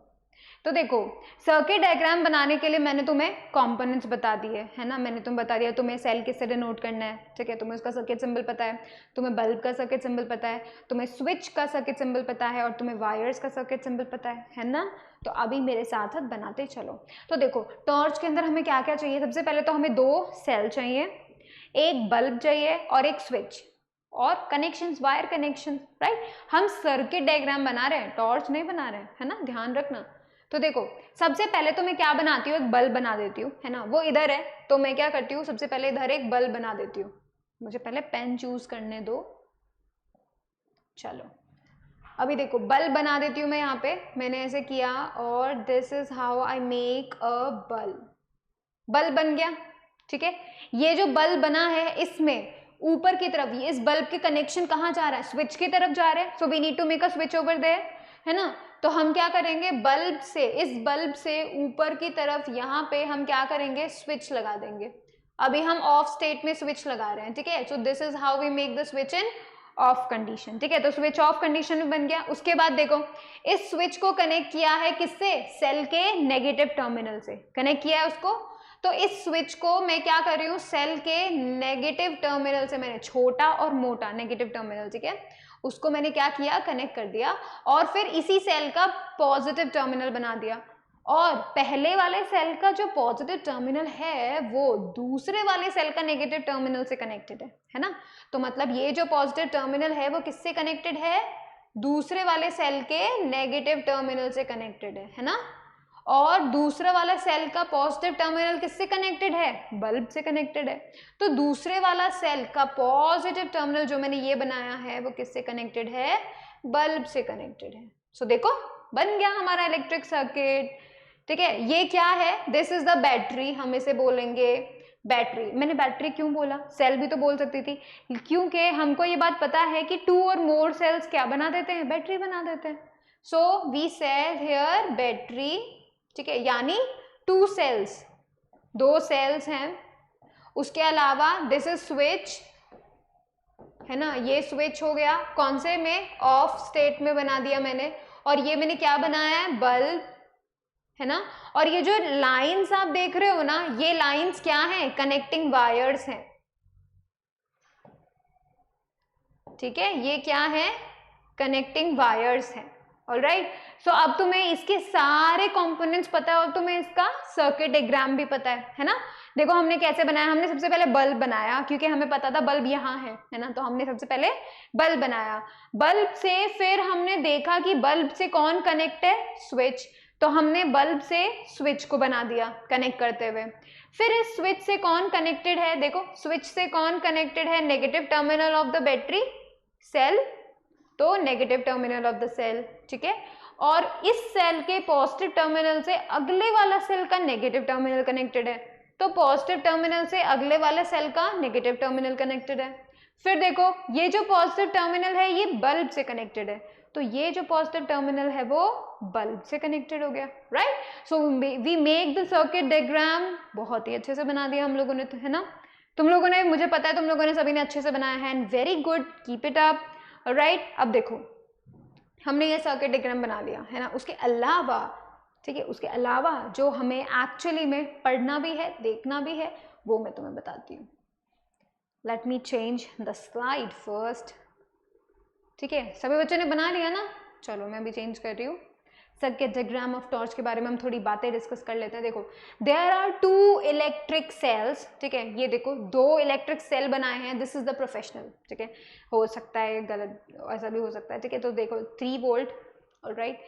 तो देखो, सर्किट डायग्राम बनाने के लिए मैंने तुम्हें कंपोनेंट्स बता दिए, है ना। मैंने तुम्हें बता दिया तुम्हें सेल किससे डिनोट करना है, ठीक है। तुम्हें उसका सर्किट सिंबल पता है, तुम्हें बल्ब का सर्किट सिंबल पता है, तुम्हें स्विच का सर्किट सिंबल पता है और तुम्हें वायर्स का सर्किट सिंबल पता है ना। तो अभी मेरे साथ साथ बनाते चलो। तो देखो, टॉर्च के अंदर हमें क्या क्या चाहिए, सबसे पहले तो हमें 2 सेल चाहिए, एक बल्ब चाहिए और एक स्विच और कनेक्शंस, वायर कनेक्शन, राइट। हम सर्किट डायग्राम बना रहे हैं, टॉर्च नहीं बना रहे हैं, है ना, ध्यान रखना। तो देखो, सबसे पहले तो मैं क्या बनाती हूँ, एक बल्ब बना देती हूँ, है ना। वो इधर है तो मैं क्या करती हूँ, सबसे पहले इधर एक बल्ब बना देती हूँ। मुझे पहले पेन चूज करने दो। चलो अभी देखो बल्ब बना देती हूँ मैं, यहाँ पे मैंने ऐसे किया और this is how I make a bulb. Bulb बन गया, ठीक है। ये जो बल्ब बना है इसमें ऊपर की तरफ इस बल्ब के कनेक्शन कहाँ जा रहा है, स्विच की तरफ जा रहा है। So we need to make a switch over there, है ना। तो हम क्या करेंगे, बल्ब से, इस बल्ब से ऊपर की तरफ यहाँ पे हम क्या करेंगे, स्विच लगा देंगे। अभी हम ऑफ स्टेट में स्विच लगा रहे हैं, ठीक है। So this is how we make the switch in off condition, ठीक है। तो स्विच ऑफ कंडीशन में बन गया। उसके बाद देखो इस स्विच को कनेक्ट किया है किससे, सेल के नेगेटिव टर्मिनल से कनेक्ट किया है उसको। तो इस स्विच को मैं क्या कर रही हूँ, सेल के नेगेटिव टर्मिनल से मैंने छोटा और मोटा नेगेटिव टर्मिनल, ठीक है, उसको मैंने क्या किया, कनेक्ट कर दिया। और फिर इसी सेल का पॉजिटिव टर्मिनल बना दिया। और पहले वाले सेल का जो पॉजिटिव टर्मिनल है वो दूसरे वाले सेल का नेगेटिव टर्मिनल से कनेक्टेड है ना। तो मतलब ये जो पॉजिटिव टर्मिनल है वो किससे कनेक्टेड है, दूसरे वाले सेल के नेगेटिव टर्मिनल से कनेक्टेड है ना। और दूसरा वाला सेल का पॉजिटिव टर्मिनल किससे कनेक्टेड है, बल्ब से कनेक्टेड है। तो दूसरे वाला सेल का पॉजिटिव टर्मिनल जो मैंने ये बनाया है वो किससे कनेक्टेड है, बल्ब से कनेक्टेड है। सो देखो बन गया हमारा इलेक्ट्रिक सर्किट, ठीक है। ये क्या है, दिस इज द बैटरी, हम इसे बोलेंगे बैटरी। मैंने बैटरी क्यों बोला, सेल भी तो बोल सकती थी, क्योंकि हमको ये बात पता है कि 2 और मोर सेल्स क्या बना देते हैं, बैटरी बना देते हैं। So we said here battery, ठीक है, यानी 2 सेल्स, 2 सेल्स हैं। उसके अलावा दिस इज स्विच, है ना, ये स्विच हो गया, कौन से में, ऑफ स्टेट में बना दिया मैंने। और ये मैंने क्या बनाया है, बल्ब, है ना। और ये जो लाइंस आप देख रहे हो ना, ये लाइंस क्या हैं, कनेक्टिंग वायर्स हैं, ठीक है। ये क्या है, कनेक्टिंग वायर्स हैं। ऑलराइट, सो अब तुम्हें इसके सारे कंपोनेंट्स पता है और तुम्हें इसका सर्किट डायग्राम भी पता है ना। देखो हमने कैसे बनाया, हमने सबसे पहले बल्ब बनाया क्योंकि हमें पता था बल्ब यहाँ है ना। तो हमने सबसे पहले बल्ब बनाया, बल्ब से फिर हमने देखा कि बल्ब से कौन कनेक्ट है, स्विच। तो हमने बल्ब से स्विच को बना दिया कनेक्ट करते हुए। फिर इस स्विच से कौन कनेक्टेड है, देखो स्विच से कौन कनेक्टेड है, negative terminal of the battery cell, तो negative terminal of the cell, ठीक है। और इस सेल के पॉजिटिव टर्मिनल से अगले वाला सेल का नेगेटिव टर्मिनल कनेक्टेड है, तो पॉजिटिव टर्मिनल से अगले वाले सेल का नेगेटिव टर्मिनल कनेक्टेड है। फिर देखो ये जो पॉजिटिव टर्मिनल है ये बल्ब से कनेक्टेड है, तो ये जो पॉजिटिव टर्मिनल है वो बल्ब से कनेक्टेड हो गया, right. So we make the circuit diagram, बहुत ही अच्छे से बना दिया हम लोगों ने, तो है ना। तुम लोगों ने, मुझे पता है तुम लोगों ने सभी ने अच्छे से बनाया है, and very good, keep it up, right. अब देखो हमने ये सर्किट डायग्राम बना लिया, है ना। उसके अलावा, ठीक है, उसके अलावा जो हमें एक्चुअली में पढ़ना भी है, देखना भी है, वो मैं तुम्हें बताती हूँ। Let me change the slide first, ठीक है। सभी बच्चों ने बना लिया ना, चलो मैं अभी चेंज कर रही हूँ। सर्किट डायग्राम ऑफ टॉर्च के बारे में हम थोड़ी बातें डिस्कस कर लेते हैं। देखो देयर आर 2 इलेक्ट्रिक सेल्स, ठीक है। ये देखो 2 इलेक्ट्रिक सेल बनाए हैं, दिस इज द प्रोफेशनल, ठीक है। हो सकता है गलत, ऐसा भी हो सकता है, ठीक है। तो देखो 3 वोल्ट, ऑलराइट।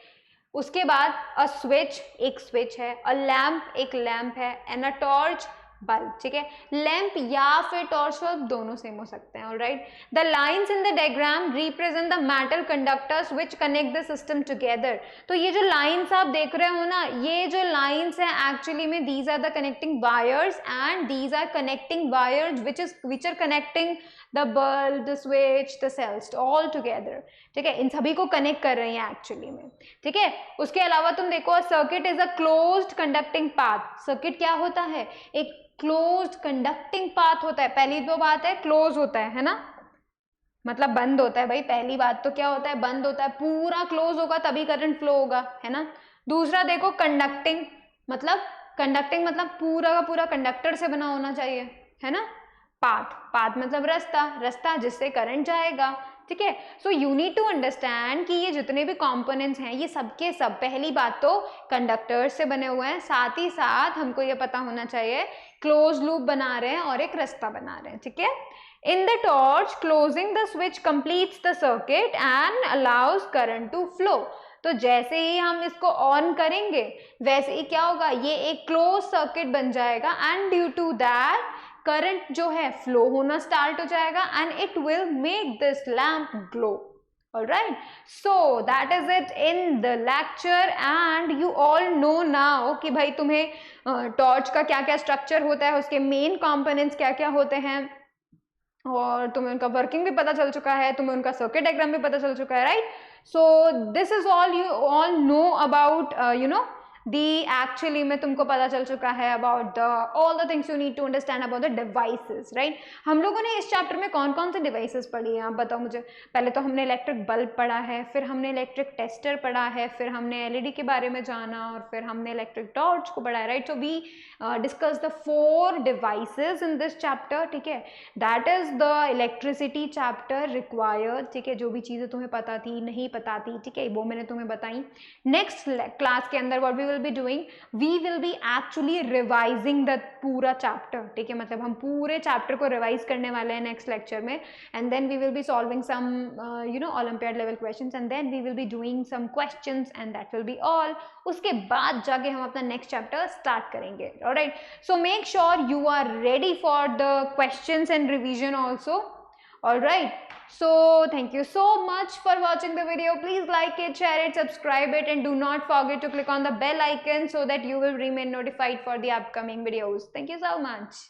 उसके बाद अ स्विच, एक स्विच है, अ लैम्प, एक लैम्प है, एंड अ टॉर्च, बल्ब, ठीक है। लैंप या फिर टॉर्च बल्ब दोनों सेम हो सकते हैं, alright. The lines in the diagram represent the metal conductors which connect the system together. तो ये जो लाइंस आप देख रहे हो ना, ये जो लाइंस हैं एक्चुअली में these are the connecting wires, and these are connecting wires which are connecting the bulb, the switch, the cells all together, ठीक है। इन सभी को कनेक्ट कर रही हैं एक्चुअली में, ठीक है। उसके अलावा तुम देखो circuit is a closed conducting path. Circuit क्या होता है, एक क्लोज्ड कंडक्टिंग पाथ होता है। पहली तो बात है क्लोज होता है ना, मतलब बंद होता है भाई। पहली बात तो क्या होता है, बंद होता है, पूरा क्लोज होगा तभी करंट फ्लो होगा, है ना। दूसरा देखो कंडक्टिंग, मतलब कंडक्टिंग मतलब पूरा का पूरा कंडक्टर से बना होना चाहिए, है ना। पाथ, पाथ मतलब रास्ता, रास्ता जिससे करंट जाएगा, ठीक है। So you need to understand कि ये जितने भी कंपोनेंट्स हैं ये सबके सब पहली बात तो कंडक्टर्स से बने हुए हैं, साथ ही साथ हमको ये पता होना चाहिए क्लोज लूप बना रहे हैं और एक रास्ता बना रहे हैं, ठीक है। In the torch closing the switch completes the circuit and allows current to flow. तो जैसे ही हम इसको ऑन करेंगे वैसे ही क्या होगा, ये एक क्लोज सर्किट बन जाएगा, and due to that current जो है फ्लो होना स्टार्ट हो जाएगा, and it will make this lamp glow, All right, so that is it in the lecture and you all know now कि भाई तुम्हें टॉर्च का क्या क्या स्ट्रक्चर होता है, उसके मेन कंपोनेंट्स क्या क्या होते हैं, और तुम्हें उनका वर्किंग भी पता चल चुका है, तुम्हें उनका सर्किट डायग्राम भी पता चल चुका है, right. So this is all you all know about you know the actually में तुमको पता चल चुका है about the all the things you need to understand about the devices, right. हम लोगों ने इस चैप्टर में कौन कौन से डिवाइसेस पढ़ी हैं आप बताओ मुझे. पहले तो हमने इलेक्ट्रिक बल्ब पढ़ा है, फिर हमने इलेक्ट्रिक टेस्टर पढ़ा है, फिर हमने एलईडी के बारे में जाना, और फिर हमने इलेक्ट्रिक टॉर्च को पढ़ा है, right. So we discuss the 4 devices in this chapter, ठीक है. That is the electricity chapter required, ठीक है. जो भी चीज़ें तुम्हें पता थी नहीं पता थी, ठीक है, वो मैंने तुम्हें बताई. नेक्स्ट क्लास के अंदर what we will be doing, we will be actually revising the पूरा चैप्टर, ठीक है. मतलब हम पूरे चैप्टर को रिवाइज करने वाले हैं नेक्स्ट लेक्चर में, and then we will be solving some you know olympiad level questions, and then we will be doing some questions, and that will be all. उसके बाद जाके हम अपना नेक्स्ट चैप्टर स्टार्ट करेंगे. Alright, so make sure you are ready for the questions and revision also. Alright, so thank you so much for watching the video. Please like it, share it, subscribe it, and do not forget to click on the bell icon so that you will remain notified for the upcoming videos. Thank you so much.